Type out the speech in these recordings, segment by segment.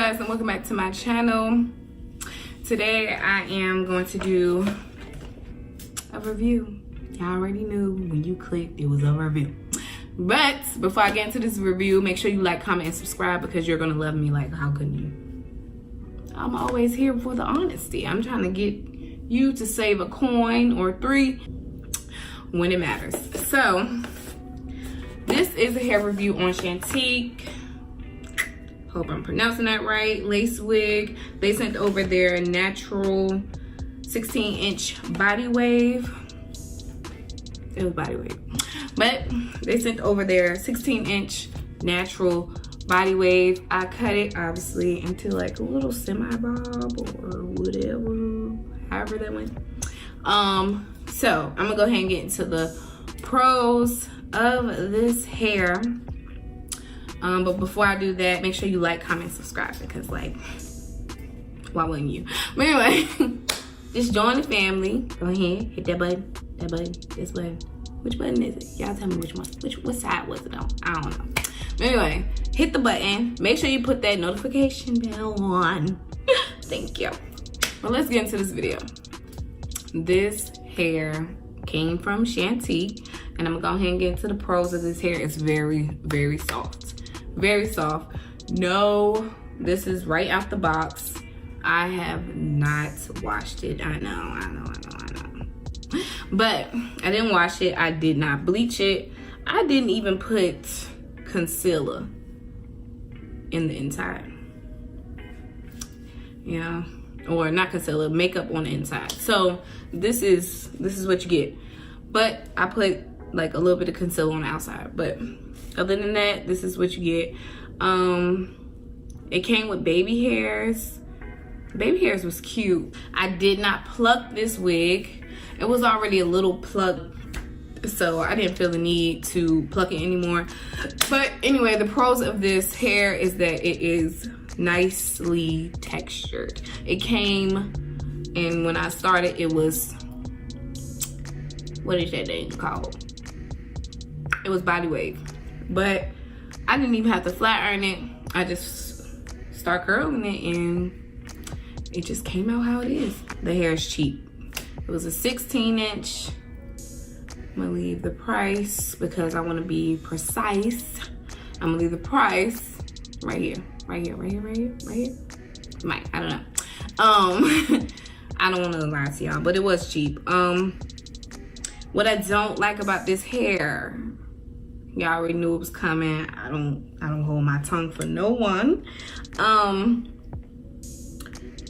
guys, and welcome back to my channel. Today I am going to do a review. Y'all already knew when you clicked it was a review. But before I get into this review, make sure you like, comment, and subscribe because you're gonna love me. Like, how couldn't you? I'm always here for the honesty. I'm trying to get you to save a coin or three when it matters. So this is a hair review on Chantiche. Hope I'm pronouncing that right. Lace wig. They sent over their natural 16-inch body wave. It was body wave. But they sent over their 16-inch natural body wave. I cut it obviously into like a little semi-bob or whatever, however that went. So I'm gonna go ahead and get into the pros of this hair. But before I do that, make sure you like, comment, subscribe because like, why wouldn't you? But anyway, just join the family. Go ahead, hit that button, this button. Which button is it? Y'all tell me which one. What side was it on? I don't know. But anyway, hit the button. Make sure you put that notification bell on. Thank you. Well, let's get into this video. This hair came from Chantiche, and I'm gonna go ahead and get into the pros of this hair. It's very, very soft. Very soft. No, this is right out the box. I have not washed it. I know. But I didn't wash it. I did not bleach it. I didn't even put concealer in the inside. Yeah, or not concealer, makeup on the inside. So this is what you get. But I put like a little bit of concealer on the outside. But other than that, this is what you get. It came with baby hairs. Baby hairs was cute. I did not pluck this wig. It was already a little plucked, so I didn't feel the need to pluck it anymore. But anyway, the pros of this hair is that it is nicely textured. It came, and when I started, it was, what is that thing called? It was body wave. But I didn't even have to flat iron it. I just start curling it and it just came out how it is. The hair is cheap. It was a 16-inch. I'm gonna leave the price because I wanna be precise. I'm gonna leave the price right here. Might, I don't know. I don't wanna lie to y'all, but it was cheap. What I don't like about this hair, y'all already knew it was coming. I don't hold my tongue for no one.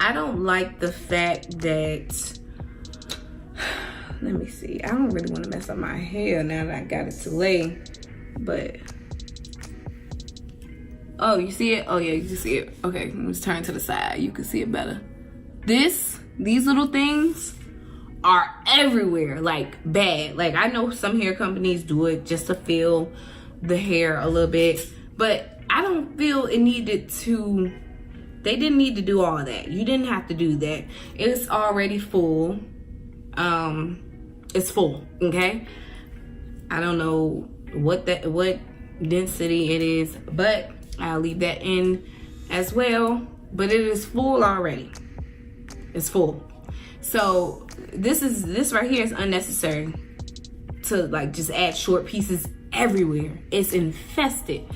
I don't like the fact that, let me see, I don't really want to mess up my hair now that I got it to lay, but, oh, you see it? Oh yeah, you can see it. Okay, let's turn to the side. You can see it better. These little things are everywhere, like bad. Like I know some hair companies do it just to fill the hair a little bit, but I don't feel it needed to. They didn't need to do all of that. You didn't have to do that. It's already full. It's full, okay? I don't know what density it is, but I'll leave that in as well. But it is full already. It's full. So this right here is unnecessary to like just add short pieces everywhere. It's infested.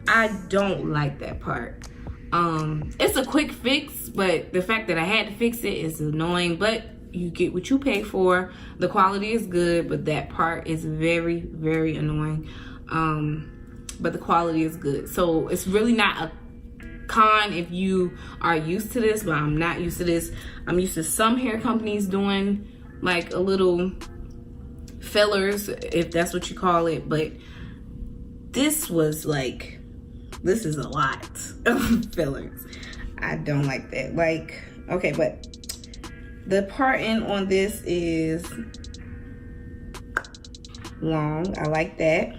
I don't like that part. It's a quick fix, but the fact that I had to fix it is annoying, but you get what you pay for. The quality is good, but that part is very, very annoying. But the quality is good. So it's really not a con if you are used to this, but I'm not used to this. I'm used to some hair companies doing like a little fillers, if that's what you call it, but this was like, this is a lot of fillers. I don't like that. Like, okay, but the parting on this is long. I like that.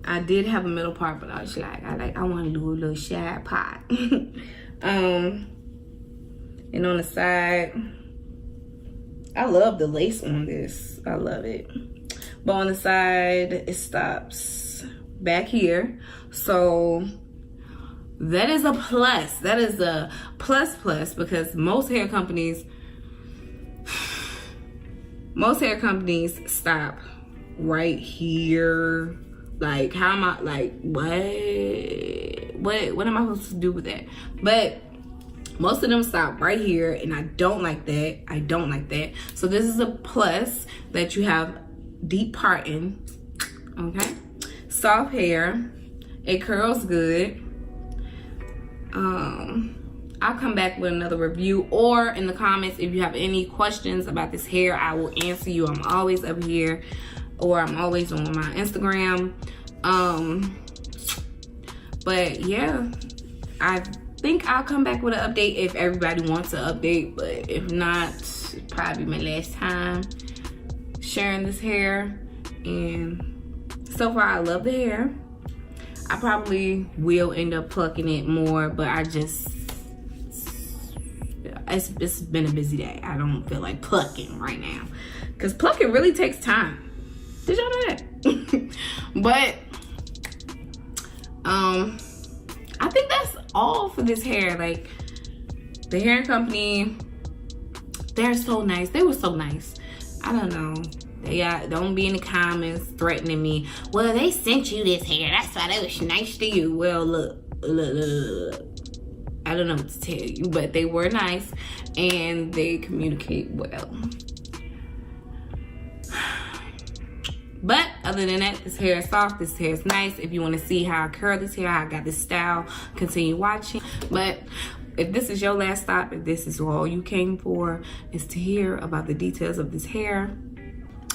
I did have a middle part, but I was like, I want to do a little side part. And on the side, I love the lace on this. I love it. But on the side, it stops back here. So that is a plus. That is a plus because most hair companies stop right here. Like, how am I, like, what am I supposed to do with that? But most of them stop right here, and I don't like that. I don't like that. So this is a plus that you have deep parting, okay? Soft hair. It curls good. I'll come back with another review, or in the comments if you have any questions about this hair, I will answer you. I'm always up here, or I'm always on my Instagram. But yeah, I think I'll come back with an update if everybody wants an update, but if not, probably my last time sharing this hair. And so far I love the hair. I probably will end up plucking it more, but it's been a busy day. I don't feel like plucking right now, because plucking really takes time. Did y'all know that? But I think that's all for this hair. Like, the hair company, they're so nice. They were so nice. I don't know. Don't be in the comments threatening me. Well, they sent you this hair, that's why they was nice to you. Well, look. I don't know what to tell you, but they were nice and they communicate well. But other than that, this hair is soft, this hair is nice. If you want to see how I curl this hair, how I got this style, continue watching. But if this is your last stop, if this is all you came for, is to hear about the details of this hair,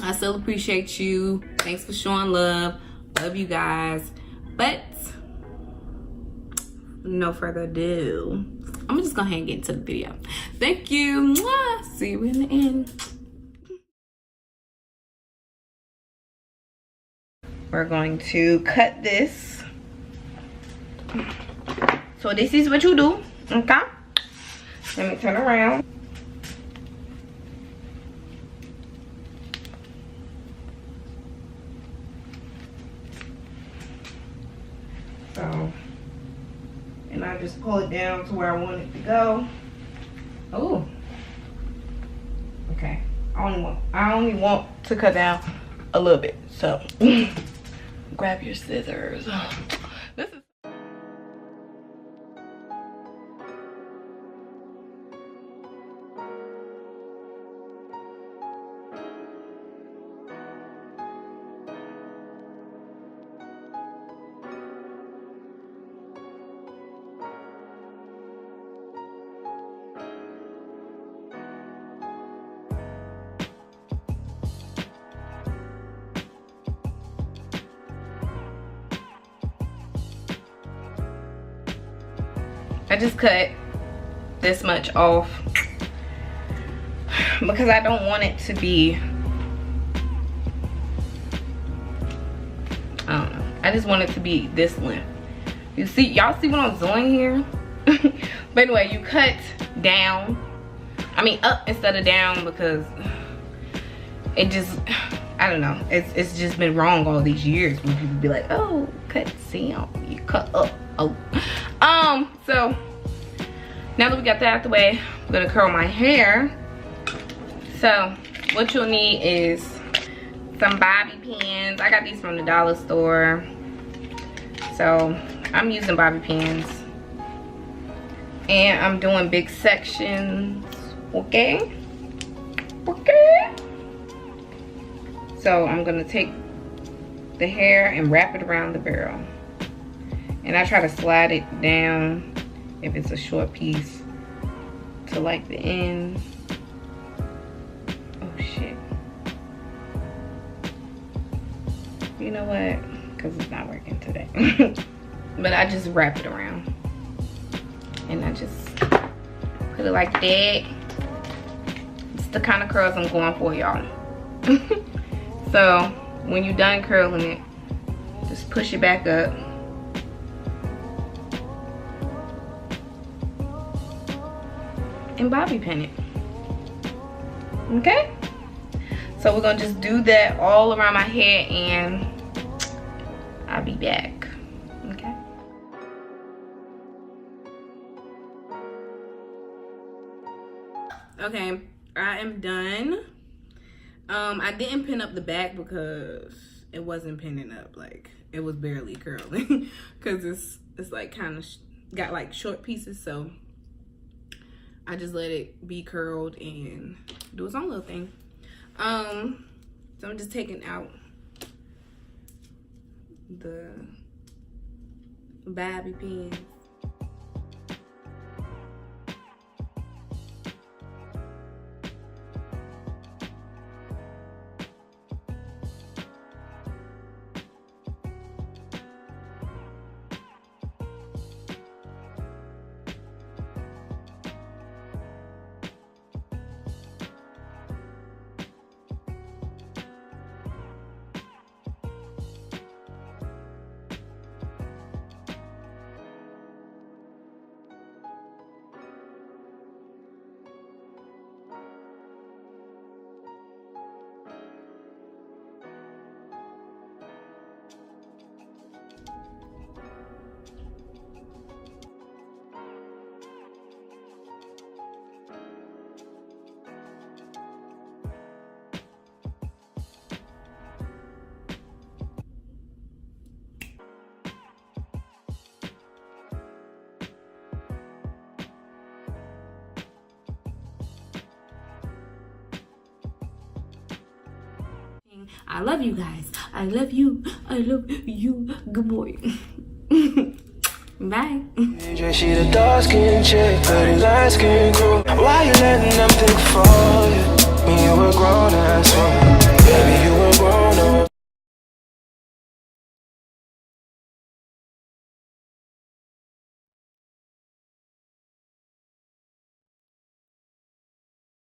I still appreciate you. Thanks for showing love. Love you guys. But no further ado, I'm just gonna get into the video. Thank you. Mwah. See you in the end. We're going to cut this. So this is what you do, okay? Let me turn around. So, and I just pull it down to where I want it to go. Oh, okay. I only want to cut down a little bit. So, grab your scissors. This is. I just cut this much off because I don't want it to be, I don't know, I just want it to be this length. You see, y'all see what I'm doing here? But anyway, you cut down, I mean up instead of down, because it just, I don't know, it's just been wrong all these years when people be like, oh, cut down, you cut up. Oh, so now that we got that out the way, I'm gonna curl my hair. So what you'll need is some bobby pins. I got these from the dollar store, so I'm using bobby pins, and I'm doing big sections. Okay. So I'm gonna take the hair and wrap it around the barrel. And I try to slide it down, if it's a short piece, to like the end. Oh shit. You know what? Because it's not working today. But I just wrap it around. And I just put it like that. It's the kind of curls I'm going for, y'all. So when you're done curling it, just push it back up. And bobby pin it. Okay, so we're gonna just do that all around my head, and I'll be back. Okay. Okay, I am done. I didn't pin up the back because it wasn't pinning up. Like, it was barely curling because it's like kind of got like short pieces, so I just let it be curled and do its own little thing. So I'm just taking out the bobby pins. I love you guys. I love you. I love you. Good boy. Bye. She the dark skin chick, pretty light skin girl. Why you letting them think for you?